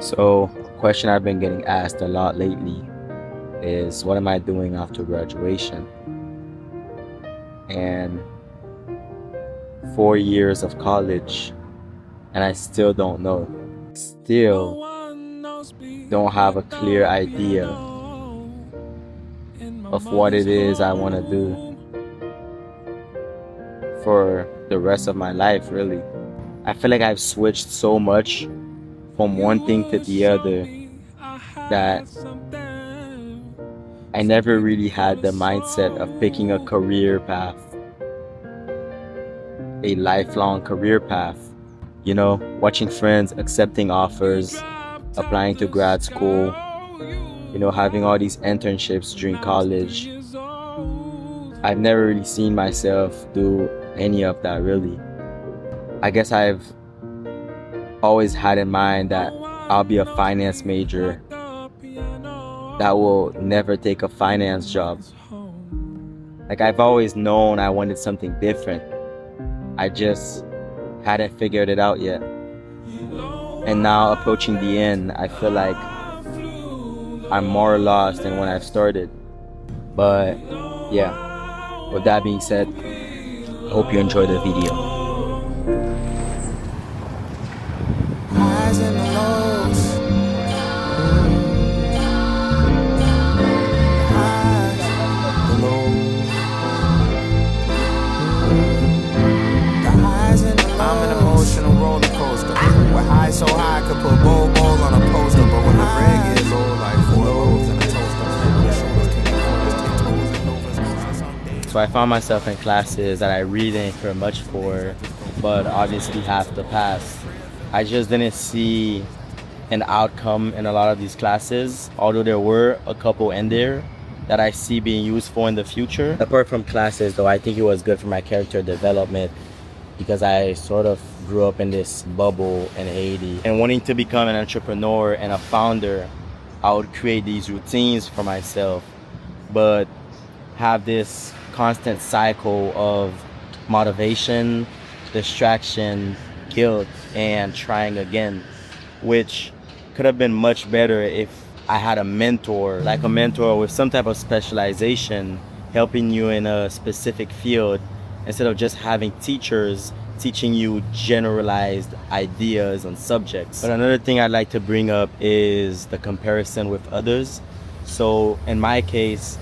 So, a question I've been getting asked a lot lately is what am I doing after graduation? And 4 years of college, and I still don't know. Still don't have a clear idea of what it is I want to do for the rest of my life, really. I feel like I've switched so much from one thing to the other that I never really had the mindset of picking a career path, a lifelong career path. You know, watching friends accepting offers, applying to grad school, having all these internships during college. I've never really seen myself do any of that, really. I guess I've always had in mind that I'll be a finance major that will never take a finance job. Like, I've always known I wanted something different. I just hadn't figured it out yet. And now, approaching the end, I feel like I'm more lost than when I started. But yeah, with that being said, I hope you enjoyed the video. Highs and the lows. The lows. The highs and the lows. I'm an emotional roller coaster. Where high so high I could put bowl on a poster. But when the bread gets low, like 4 loaves and a toaster. So I found myself in classes that I really didn't care much for, but obviously have to pass. I just didn't see an outcome in a lot of these classes, although there were a couple in there that I see being useful in the future. Apart from classes, though, I think it was good for my character development because I sort of grew up in this bubble in Haiti. And wanting to become an entrepreneur and a founder, I would create these routines for myself, but have this constant cycle of motivation, distraction, guilt, and trying again, which could have been much better if I had a mentor, like a mentor with some type of specialization helping you in a specific field, instead of just having teachers teaching you generalized ideas on subjects. But another thing I'd like to bring up is the comparison with others. So in my case,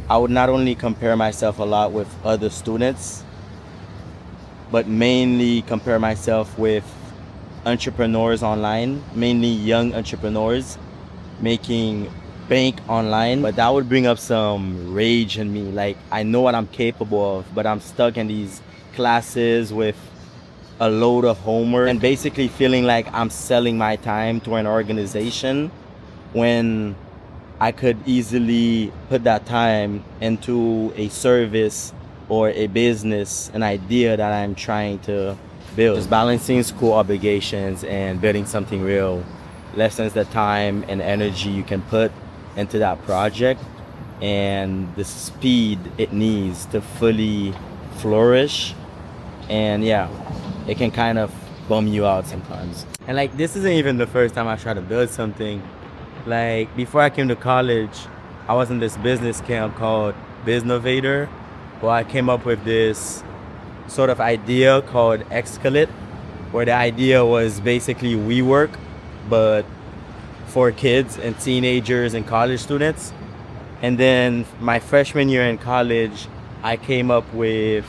I would not only compare myself a lot with other students, but mainly compare myself with entrepreneurs online, mainly young entrepreneurs making bank online. But that would bring up some rage in me. Like, I know what I'm capable of, but I'm stuck in these classes with a load of homework and basically feeling like I'm selling my time to an organization when I could easily put that time into a service or a business, an idea that I'm trying to build. Just balancing school obligations and building something real lessens the time and energy you can put into that project and the speed it needs to fully flourish. And yeah, it can kind of bum you out sometimes. And like, this isn't even the first time I try to build something. Like, before I came to college, I was in this business camp called Biznovator, where I came up with this sort of idea called Escalate, where the idea was basically WeWork, but for kids and teenagers and college students. And then my freshman year in college, I came up with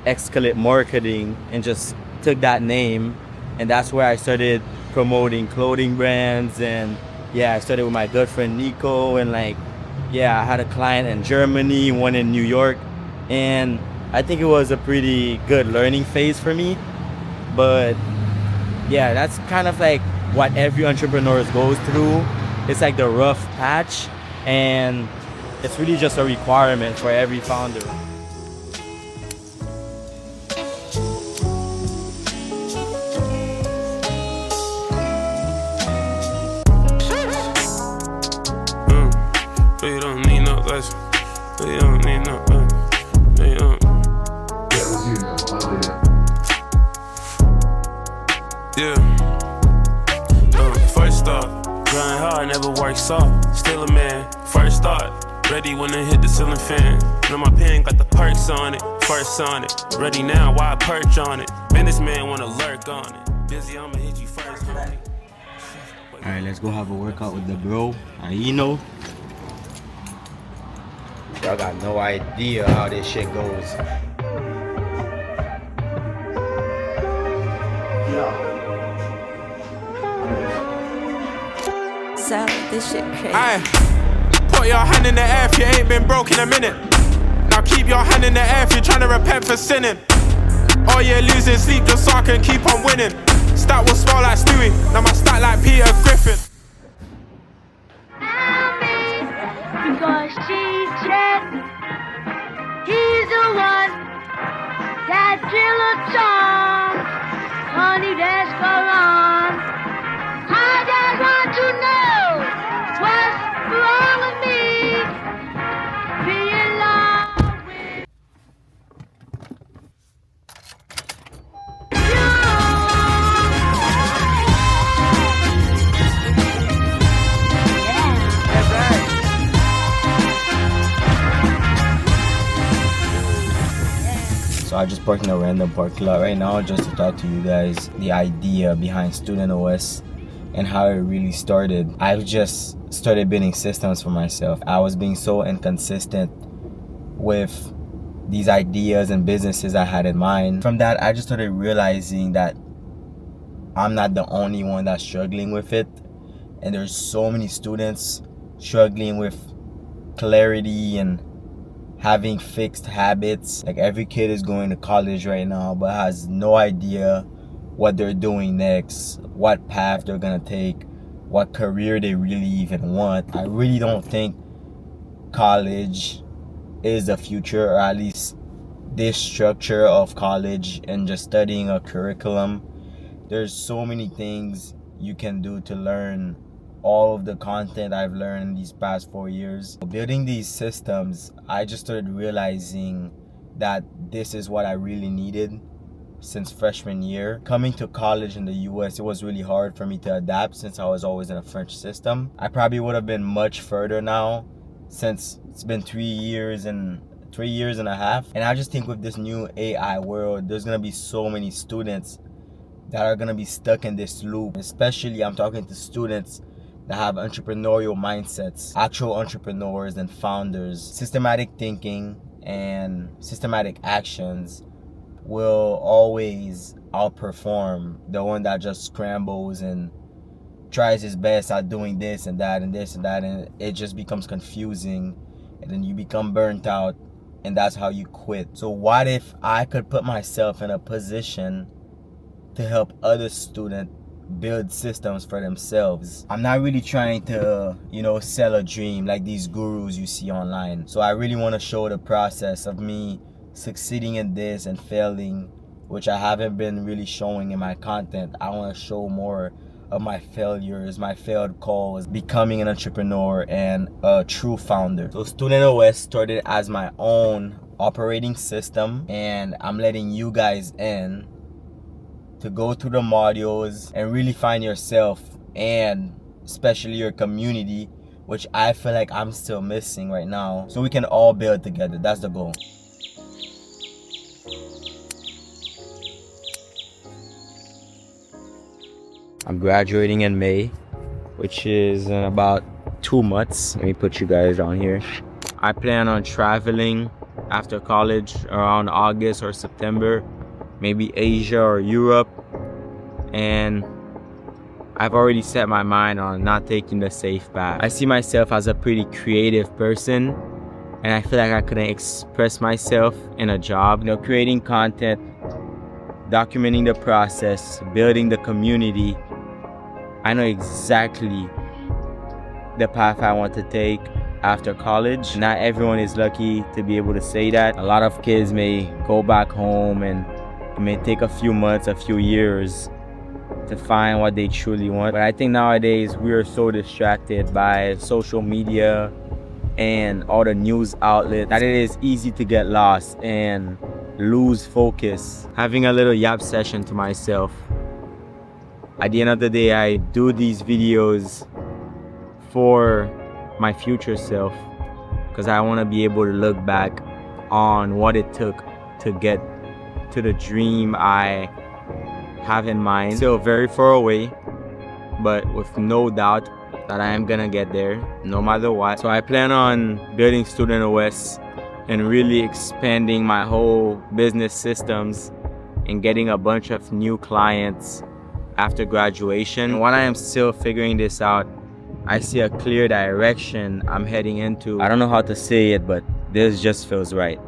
Escalate Marketing and just took that name. And that's where I started promoting clothing brands. And yeah, I started with my good friend Nico, and like, yeah, I had a client in Germany, one in New York, and I think it was a pretty good learning phase for me. But yeah, that's kind of like what every entrepreneur goes through. It's like the rough patch, and it's really just a requirement for every founder. We don't need no lesson. We don't need no we don't. Yeah. First first off. Grind hard, never work soft. Still a man, first thought. Ready when I hit the ceiling fan. Know my pen got the perks on it. First on it. Ready now, why I perch on it? Businessman wanna lurk on it. Busy, I'ma hit you first, homie. Alright, let's go have a workout with the bro. Y'all got no idea how this shit goes. So this shit crazy. Aye, put your hand in the air if you ain't been broke in a minute. Now keep your hand in the air if you're trying to repent for sinning. Oh yeah, losing sleep just so I can keep on winning. Stat will smell like Stewie, now my stat like Peter Griffin. Because she said he's the one that drill a song. Honey, let's go on. I just want to know what's wrong with me. Being loved with So I just parked in a random parking lot right now just to talk to you guys the idea behind StüdntOS and how it really started. I've just started building systems for myself. I was being so inconsistent with these ideas and businesses I had in mind. From that, I just started realizing that I'm not the only one that's struggling with it, and there's so many students struggling with clarity and having fixed habits. Like, every kid is going to college right now but has no idea what they're doing next, what path they're gonna take, what career they really even want. I really don't think college is the future, or at least this structure of college and just studying a curriculum. There's so many things you can do to learn all of the content I've learned in these past 4 years. Building these systems, I just started realizing that this is what I really needed since freshman year. Coming to college in the US, it was really hard for me to adapt since I was always in a French system. I probably would have been much further now since it's been 3 years and a half. And I just think with this new AI world, there's gonna be so many students that are gonna be stuck in this loop. Especially, I'm talking to students that have entrepreneurial mindsets, actual entrepreneurs and founders. Systematic thinking and systematic actions will always outperform the one that just scrambles and tries his best at doing this and that and this and that, and it just becomes confusing, and then you become burnt out, and that's how you quit. So what if I could put myself in a position to help other students build systems for themselves? I'm not really trying to, sell a dream like these gurus you see online. So I really want to show the process of me succeeding in this and failing, which I haven't been really showing in my content. I want to show more of my failures, my failed calls, becoming an entrepreneur and a true founder. So StüdntOS started as my own operating system, and I'm letting you guys in to go through the modules and really find yourself, and especially your community, which I feel like I'm still missing right now, so we can all build together. That's the goal. I'm graduating in May, which is in about 2 months. Let me put you guys on here. I plan on traveling after college around August or September, maybe Asia or Europe, and I've already set my mind on not taking the safe path. I see myself as a pretty creative person, and I feel like I couldn't express myself in a job. Creating content, documenting the process, building the community. I know exactly the path I want to take after college. Not everyone is lucky to be able to say that. A lot of kids may go back home, and it may take a few months, a few years to find what they truly want. But I think nowadays we are so distracted by social media and all the news outlets that it is easy to get lost and lose focus. Having a little yap session to myself At the end of the day, I do these videos for my future self because I want to be able to look back on what it took to get to the dream I have in mind. Still very far away, but with no doubt that I am gonna get there no matter what. So I plan on building StüdntOS and really expanding my whole business systems and getting a bunch of new clients after graduation. And while I am still figuring this out, I see a clear direction I'm heading into. I don't know how to say it, but this just feels right.